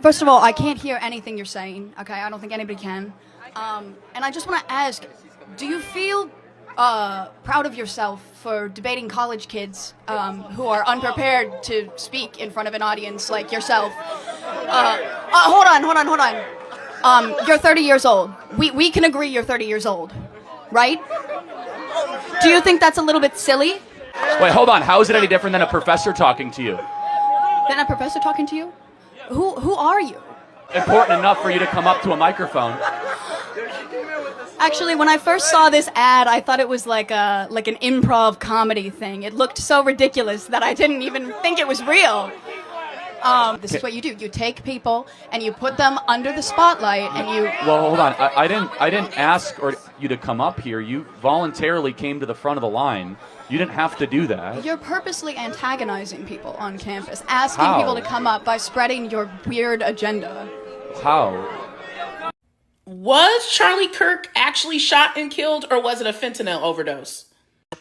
First of all, I can't hear anything you're saying, okay? I don't think anybody can. And I just want to ask, do you feel proud of yourself for debating college kids who are unprepared to speak in front of an audience like yourself? Hold on. You're 30 years old. We can agree you're 30 years old, right? Do you think that's a little bit silly? Wait, hold on. How is it any different than a professor talking to you? Than a professor talking to you? Who are you? Important enough for you to come up to a microphone. Actually, when I first saw this ad, I thought it was like an improv comedy thing. It looked so ridiculous that I didn't even think it was real. This is what you do. You take people and you put them under the spotlight and you... Well, hold on. I didn't ask you to come up here. You voluntarily came to the front of the line. You didn't have to do that. You're purposely antagonizing people on campus, asking people to come up by spreading your weird agenda. How? Was Charlie Kirk actually shot and killed, or was it a fentanyl overdose?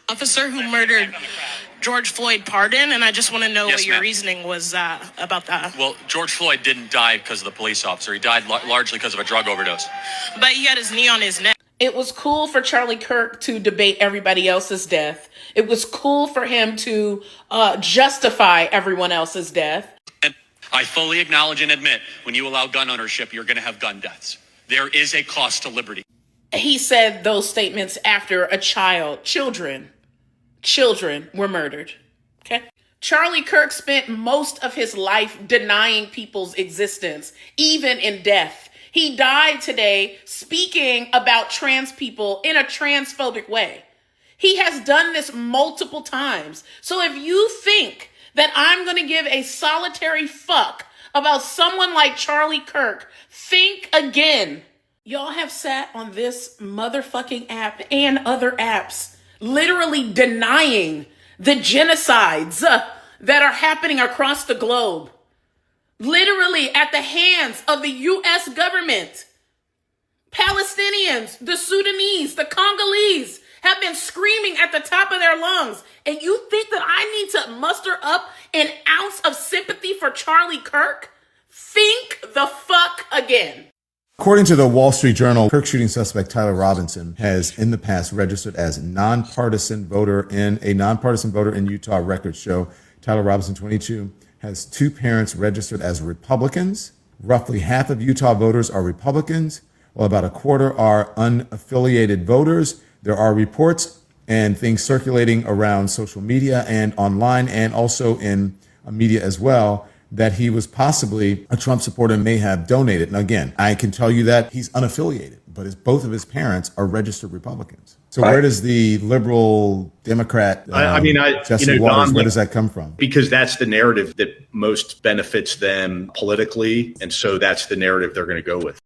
Officer who murdered George Floyd pardon, and I just want to know what your reasoning was about that. Well, George Floyd didn't die because of the police officer. He died largely because of a drug overdose. But he had his knee on his neck. It was cool for Charlie Kirk to debate everybody else's death. It was cool for him to justify everyone else's death. And I fully acknowledge and admit, when you allow gun ownership, you're going to have gun deaths. There is a cost to liberty. He said those statements after children were murdered. Okay. Charlie Kirk spent most of his life denying people's existence, even in death. He died today speaking about trans people in a transphobic way. He has done this multiple times. So if you think that I'm going to give a solitary fuck about someone like Charlie Kirk, think again. Y'all have sat on this motherfucking app and other apps literally denying the genocides that are happening across the globe. Literally at the hands of the U.S. government. Palestinians, the Sudanese, the Congolese have been screaming at the top of their lungs. And you think that I need to muster up an ounce of sympathy for Charlie Kirk? Think the fuck again. According to the Wall Street Journal, Kirk shooting suspect Tyler Robinson has in the past registered as a nonpartisan voter in Utah. Records show Tyler Robinson, 22, has two parents registered as Republicans. Roughly half of Utah voters are Republicans, while about a quarter are unaffiliated voters. There are reports and things circulating around social media and online and also in media as well that he was possibly a Trump supporter and may have donated. And again, I can tell you that he's unaffiliated, but both of his parents are registered Republicans. So where does the liberal Democrat, Jesse Watters, where does that come from? Because that's the narrative that most benefits them politically. And so that's the narrative they're going to go with.